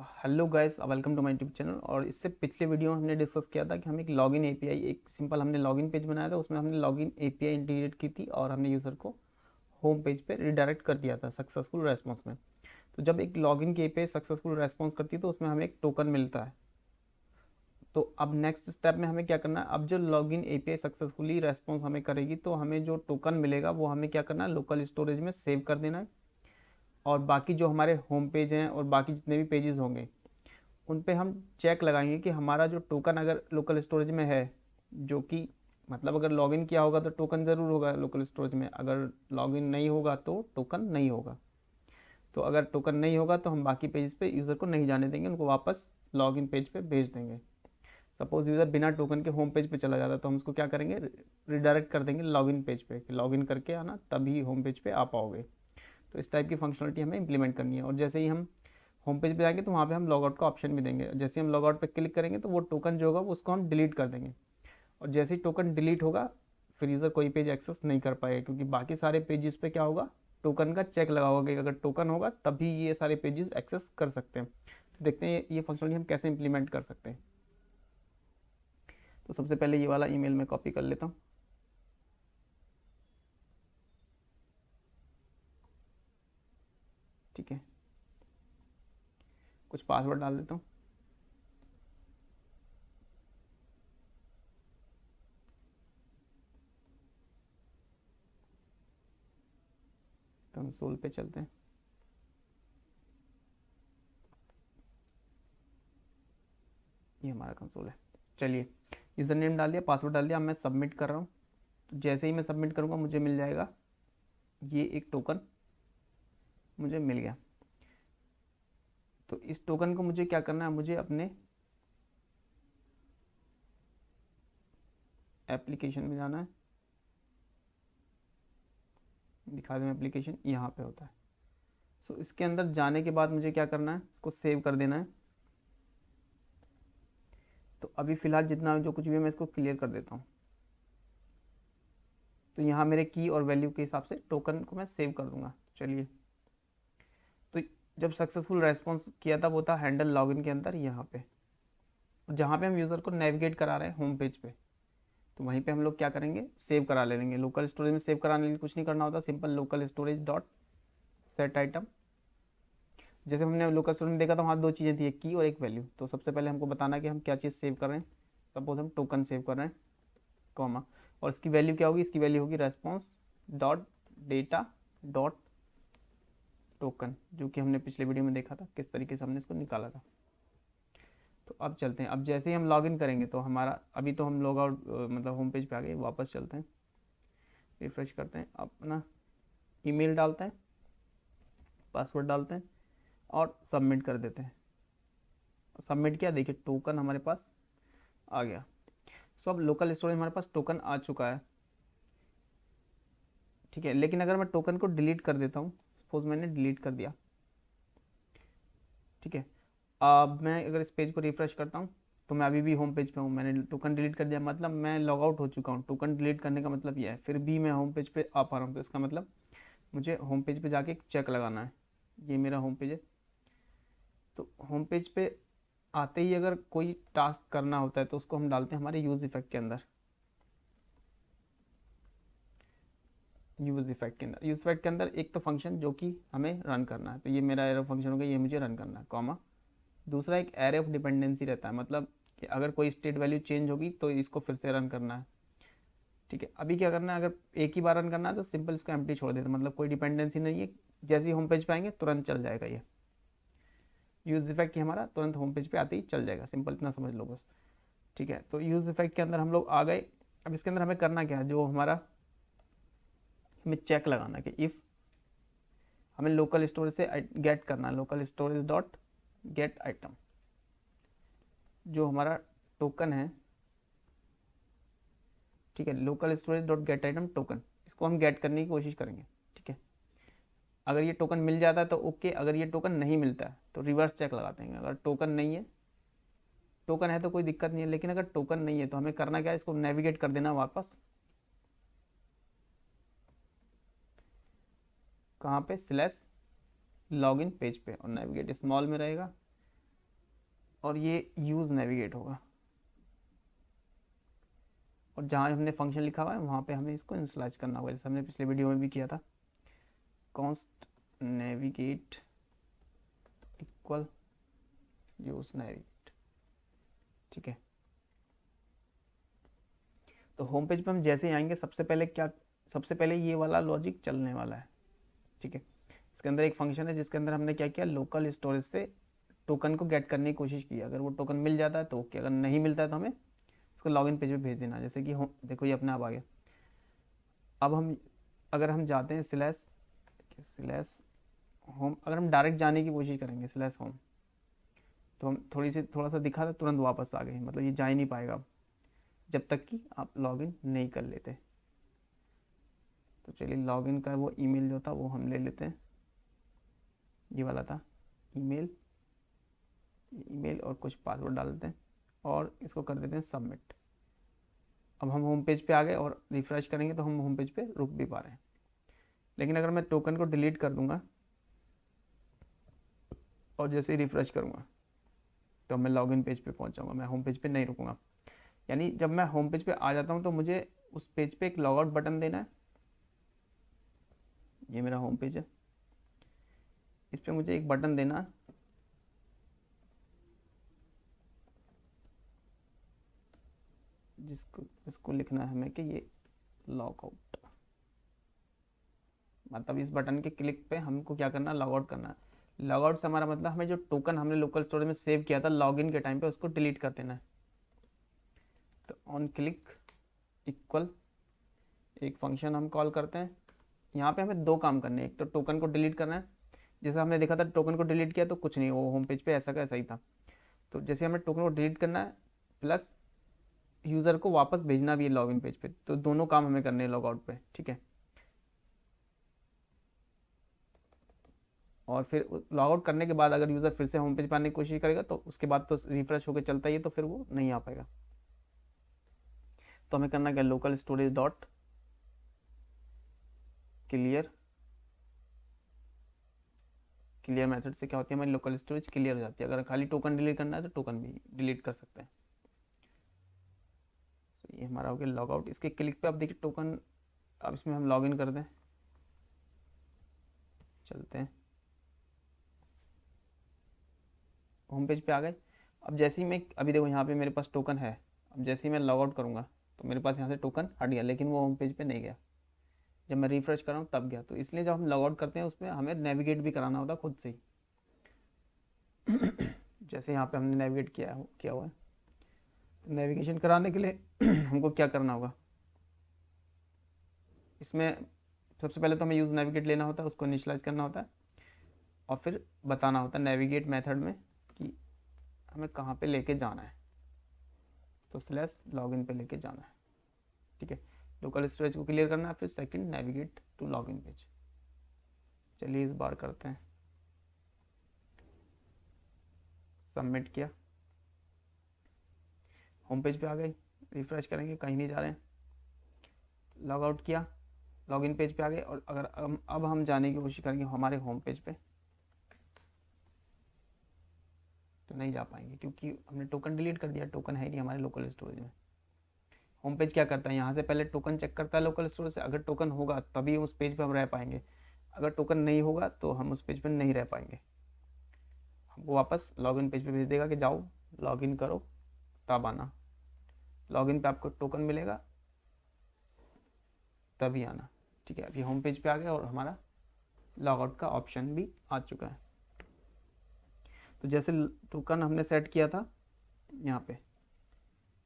Hello guys, welcome to my YouTube channel. और इससे पिछले वीडियो में हमने डिस्कस किया था कि हम एक लॉगिन एपीआई, एक सिंपल हमने लॉगिन पेज बनाया था, उसमें हमने लॉगिन एपीआई इंटीग्रेट की थी और हमने यूज़र को होम पेज पे रिडायरेक्ट कर दिया था सक्सेसफुल रेस्पॉन्स में। तो जब एक लॉगिन की एपीआई सक्सेसफुल रेस्पॉन्स करती है तो उसमें हमें एक टोकन मिलता है। तो अब नेक्स्ट स्टेप में हमें क्या करना है, अब जो लॉगिन एपीआई सक्सेसफुली रेस्पॉन्स हमें करेगी तो हमें जो टोकन मिलेगा वो हमें क्या करना है, लोकल स्टोरेज में सेव कर देना है। और बाकी जो हमारे होम पेज हैं और बाकी जितने भी पेजेस होंगे उन पे हम चेक लगाएंगे कि हमारा जो टोकन अगर लोकल स्टोरेज में है, जो कि मतलब अगर लॉगिन किया होगा तो टोकन ज़रूर होगा लोकल स्टोरेज में, अगर लॉगिन नहीं होगा तो टोकन नहीं होगा। तो अगर टोकन नहीं होगा तो हम बाकी पेज पे यूज़र को नहीं जाने देंगे, उनको वापस लॉगिन पेज पे भेज देंगे। सपोज़ यूज़र बिना टोकन के होम पेज पे चला जाता है तो हम उसको क्या करेंगे, रिडायरेक्ट कर देंगे लॉगिन पेज पे कि लॉगिन करके आना तभी होम पेज पे आ पाओगे। तो इस टाइप की फंक्शनलिटी हमें इंप्लीमेंट करनी है। और जैसे ही हम होम पेज पे जाएंगे तो वहाँ पे हम लॉगआउट का ऑप्शन भी देंगे। जैसे हम लॉगआउट पे क्लिक करेंगे तो वो टोकन जो होगा उसको हम डिलीट कर देंगे। और जैसे ही टोकन डिलीट होगा फिर यूज़र कोई पेज एक्सेस नहीं कर पाएगा, क्योंकि बाकी सारे पेजेस पे क्या होगा, टोकन का चेक लगा होगा कि अगर टोकन होगा तभी ये सारे पेजेस एक्सेस कर सकते हैं। तो देखते हैं ये फंक्शनलिटी हम कैसे इंप्लीमेंट कर सकते हैं। तो सबसे पहले ये वाला ईमेल में कॉपी कर लेता हूँ। ठीक है, कुछ पासवर्ड डाल देता हूँ। कंसोल पे चलते हैं। ये हमारा कंसोल है। चलिए, यूज़र नेम डाल दिया, पासवर्ड डाल दिया, अब मैं सबमिट कर रहा हूँ। तो जैसे ही मैं सबमिट करूँगा मुझे मिल जाएगा ये एक टोकन, मुझे मिल गया। तो इस टोकन को मुझे क्या करना है, मुझे अपने एप्लीकेशन में जाना है। दिखा दें एप्लीकेशन, यहाँ पे होता है। सो इसके अंदर जाने के बाद मुझे क्या करना है, इसको सेव कर देना है। तो अभी फ़िलहाल जितना जो कुछ भी है मैं इसको क्लियर कर देता हूँ। तो यहाँ मेरे की और वैल्यू के हिसाब से टोकन को मैं सेव कर दूँगा। चलिए, तो जब सक्सेसफुल रेस्पॉन्स किया था वो था हैंडल लॉगिन के अंदर यहाँ पे, जहाँ पे हम यूज़र को नेविगेट करा रहे हैं होम पेज पे। तो वहीं पे हम लोग क्या करेंगे, सेव करा ले लेंगे। लोकल स्टोरेज में सेव कराने के लिए कुछ नहीं करना होता, simple local storage dot set item. जैसे हमने लोकल स्टोरेज में देखा था वहाँ दो चीज़ें थी, एक की और एक वैल्यू। तो सबसे पहले हमको बताना है कि हम क्या चीज़ सेव कर रहे हैं। सपोज हम टोकन सेव कर रहे हैं, कॉमा, और इसकी वैल्यू क्या होगी, इसकी वैल्यू होगी response dot data dot token, जो कि हमने पिछले वीडियो में देखा था किस तरीके से हमने इसको निकाला था। तो अब चलते हैं, अब जैसे ही हम लॉगिन करेंगे तो हमारा, अभी तो हम लॉग आउट मतलब होम पेज पे आ गए, वापस चलते हैं, रिफ्रेश करते हैं, अपना ईमेल डालते हैं, पासवर्ड डालते हैं और सबमिट कर देते हैं। सबमिट किया, देखिए टोकन हमारे पास आ गया। सो अब लोकल स्टोरेज हमारे पास टोकन आ चुका है। ठीक है, लेकिन अगर मैं टोकन को डिलीट कर देता हूँ, सपोज मैंने डिलीट कर दिया, ठीक है, अब मैं अगर इस पेज को रिफ्रेश करता हूँ तो मैं अभी भी होम पेज पे हूँ। मैंने टोकन डिलीट कर दिया, मतलब मैं लॉग आउट हो चुका हूँ। टोकन डिलीट करने का मतलब ये है, फिर भी मैं होम पेज पे आ पा रहा हूँ। तो इसका मतलब मुझे होम पेज पे जाके एक चेक लगाना है। ये मेरा होम पेज है। तो होम पेज पे आते ही अगर कोई टास्क करना होता है तो उसको हम डालते हैं हमारे यूज़ इफेक्ट के अंदर। यूज़ इफेक्ट के अंदर, यूज़ इफेक्ट के अंदर एक तो फंक्शन जो कि हमें रन करना है, तो ये मेरा एरो फंक्शन हो गया, ये मुझे रन करना है, कॉमा। दूसरा एक एरे ऑफ डिपेंडेंसी रहता है, मतलब कि अगर कोई स्टेट वैल्यू चेंज होगी तो इसको फिर से रन करना है। ठीक है, अभी क्या करना है, अगर एक ही बार रन करना है तो सिंपल इसको एम्प्टी छोड़ देते, मतलब कोई डिपेंडेंसी नहीं है, जैसे ही होम पेज पे आएंगे तुरंत चल जाएगा। ये यूज़ इफेक्ट ही हमारा तुरंत होम पेज पे आते ही चल जाएगा, सिंपल इतना समझ लो बस। ठीक है, तो यूज़ इफेक्ट के अंदर हम लोग आ गए। अब इसके अंदर हमें करना क्या है, जो हमारा हमें चेक लगाना कि इफ़ हमें लोकल स्टोरेज से गेट करना है, local storage dot gate item, जो हमारा टोकन है। ठीक है, local storage dot gate item token, इसको हम गेट करने की कोशिश करेंगे। ठीक है, अगर ये टोकन मिल जाता है तो ओके, अगर ये टोकन नहीं मिलता है तो रिवर्स चेक लगाते हैं। अगर टोकन नहीं है, टोकन है तो कोई दिक्कत नहीं है, लेकिन अगर टोकन नहीं है तो हमें करना क्या है, इसको नेविगेट कर देना वापस, कहाँ पे, स्लैश लॉगिन पेज पे, और नेविगेट स्मॉल में रहेगा और ये यूज़ नेविगेट होगा, और जहाँ हमने फंक्शन लिखा हुआ है वहाँ पे हमें इसको इनिशियलाइज करना होगा, जैसे हमने पिछले वीडियो में भी किया था। Const navigate equal use navigate, ठीक है। तो होम पेज पे हम जैसे ही आएंगे सबसे पहले ये वाला लॉजिक चलने वाला है, ठीक है। इसके अंदर एक फंक्शन है जिसके अंदर हमने क्या किया, लोकल स्टोरेज से टोकन को गेट करने की कोशिश की। अगर वो टोकन मिल जाता है तो ओके, अगर नहीं मिलता है तो हमें उसको लॉगिन पेज पे भेज देना। जैसे कि देखो ये अपने आप आ गया। अब अगर हम जाते हैं स्लैश होम, अगर हम डायरेक्ट जाने की कोशिश करेंगे स्लैश होम, तो हम थोड़ा सा दिखा था, तुरंत वापस आ गए, मतलब ये जा ही नहीं पाएगा अब, जब तक कि आप लॉगिन नहीं कर लेते। तो चलिए लॉगिन का वो ईमेल जो था वो हम ले लेते हैं, ये वाला था ईमेल और कुछ पासवर्ड डाल देते हैं और इसको कर देते हैं सबमिट। अब हम होम पेज पे आ गए और रिफ्रेश करेंगे तो हम होम पेज पे रुक भी पा रहे हैं। लेकिन अगर मैं टोकन को डिलीट कर दूंगा और जैसे ही रिफ्रेश करूंगा तो मैं लॉगिन पेज पे पहुंच जाऊंगा, मैं होम पेज पे नहीं रुकूंगा। यानी जब मैं होम पेज पे आ जाता हूं तो मुझे उस पेज पे एक लॉगआउट बटन देना है। ये मेरा होम पेज है, इस पर मुझे एक बटन देना है इसको लिखना है हमें कि ये लॉगआउट, मतलब इस बटन के क्लिक पे हमको क्या करना है, लॉगआउट करना है। लॉगआउट से हमारा मतलब हमें जो टोकन हमने लोकल स्टोरेज में सेव किया था लॉगिन के टाइम पे उसको डिलीट कर देना है। तो ऑन क्लिक इक्वल एक फंक्शन हम कॉल करते हैं। यहाँ पे हमें दो काम करने हैं, एक तो टोकन को डिलीट करना है। जैसे हमने देखा था टोकन को डिलीट किया तो कुछ नहीं, वो होम पेज पे ऐसा का ऐसा ही था। तो जैसे हमें टोकन को डिलीट करना है प्लस यूज़र को वापस भेजना भी है लॉगिन पेज पे, तो दोनों काम हमें करने हैं लॉगआउट पे, ठीक है। और फिर लॉगआउट करने के बाद अगर यूज़र फिर से होम पेज पर आने की कोशिश करेगा तो उसके बाद तो रिफ्रेश होकर चलता ही है, तो फिर वो नहीं आ पाएगा। तो हमें करना क्या, local storage dot clear method से क्या होती है, हमारी लोकल स्टोरेज क्लियर हो जाती है। अगर खाली टोकन डिलीट करना है तो टोकन भी डिलीट कर सकते हैं। तो ये हमारा हो गया लॉगआउट। इसके क्लिक पे अब देखिए टोकन, अब इसमें हम लॉगिन कर दें, चलते हैं होम पेज पे आ गए। अब जैसे ही मैं अभी देखो यहाँ पे मेरे पास टोकन है, अब जैसे ही मैं लॉग आउट करूँगा तो मेरे पास यहाँ से टोकन हट गया, लेकिन वो होम पेज पे नहीं गया। जब मैं रिफ्रेश कर रहा हूँ तब गया। तो इसलिए जब हम लॉग आउट करते हैं उसमें हमें नेविगेट भी कराना होता है खुद से ही। जैसे यहाँ पे हमने नेविगेट किया हुआ है, तो नेविगेशन कराने के लिए हमको क्या करना होगा, इसमें सबसे पहले तो हमें यूज़ नेविगेट लेना होता है, उसको इनिशियलाइज करना होता है और फिर बताना होता है नेविगेट मेथड में कि हमें कहाँ पे लेके जाना है। तो स्लैश लॉगिन पे लेके जाना है, ठीक है। लोकल स्टोरेज को क्लियर करना है, फिर second navigate to login page. चलिए इस बार करते हैं, सबमिट किया, होम पेज पे आ गई, रिफ्रेश करेंगे कहीं नहीं जा रहे हैं, लॉग आउट किया, लॉगिन पेज पे आ गए। और अगर अब हम जाने की कोशिश करेंगे हमारे होम पेज पे तो नहीं जा पाएंगे, क्योंकि हमने टोकन डिलीट कर दिया, टोकन है ही नहीं हमारे लोकल स्टोरेज में। होम पेज क्या करता है, यहाँ से पहले टोकन चेक करता है लोकल स्टोरेज से, अगर टोकन होगा तभी उस पेज पे हम रह पाएंगे, अगर टोकन नहीं होगा तो हम उस पेज पे नहीं रह पाएंगे। हमको वापस लॉगिन पेज पे भेज देगा कि जाओ लॉगिन करो तब आना, लॉगिन पे आपको टोकन मिलेगा तभी आना, ठीक है। अभी होम पेज पे आ गया और हमारा लॉग आउट का ऑप्शन भी आ चुका है। तो जैसे टोकन हमने सेट किया था यहाँ पे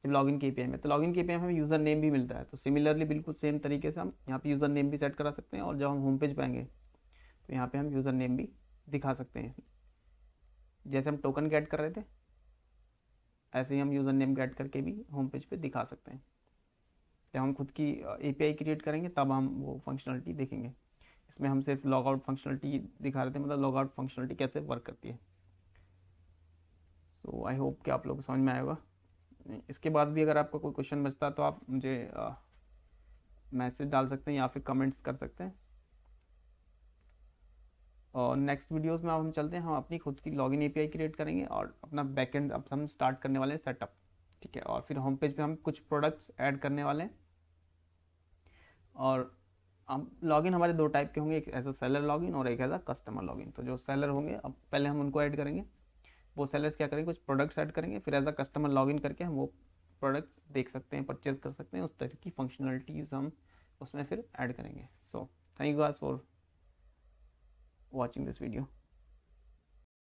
जब लॉगिन के एपीआई में, तो लॉगिन के एपीआई में हमें यूज़र नेम भी मिलता है। तो सिमिलरली बिल्कुल सेम तरीके से हम यहाँ पे यूज़र नेम भी सेट करा सकते हैं, और जब हम होम पेज पे आएंगे तो यहाँ पे हम यूज़र नेम भी दिखा सकते हैं। जैसे हम टोकन गेट कर रहे थे ऐसे ही हम यूज़र नेम गेट करके भी होम पेज पे दिखा सकते हैं। जब हम खुद की एपीआई क्रिएट करेंगे तब हम वो फंक्शनलिटी देखेंगे। इसमें हम सिर्फ लॉग आउट फंक्शनलिटी दिखा रहे थे, मतलब लॉग आउट फंक्शनलिटी कैसे वर्क करती है। सो आई होप कि आप लोग को समझ में आया होगा। इसके बाद भी अगर आपका कोई क्वेश्चन बचता है तो आप मुझे मैसेज डाल सकते हैं या फिर कमेंट्स कर सकते हैं। और नेक्स्ट वीडियोस में अब हम चलते हैं, हम अपनी खुद की लॉगिन एपीआई क्रिएट करेंगे और अपना बैकएंड अब हम स्टार्ट करने वाले हैं सेटअप, ठीक है। और फिर होम पेज पे हम कुछ प्रोडक्ट्स ऐड करने वाले हैं। और हम लॉगिन हमारे दो टाइप के होंगे, एक एज अ सेलर लॉगिन और एक एज अ कस्टमर लॉगिन। तो जो सेलर होंगे अब पहले हम उनको ऐड करेंगे, वो सेलर्स क्या करेंगे, कुछ प्रोडक्ट्स ऐड करेंगे, फिर एज अ कस्टमर लॉगिन करके हम वो प्रोडक्ट्स देख सकते हैं, परचेज कर सकते हैं, उस तरह की फंक्शनलिटीज़ हम उसमें फिर ऐड करेंगे। So thank you guys for watching this video.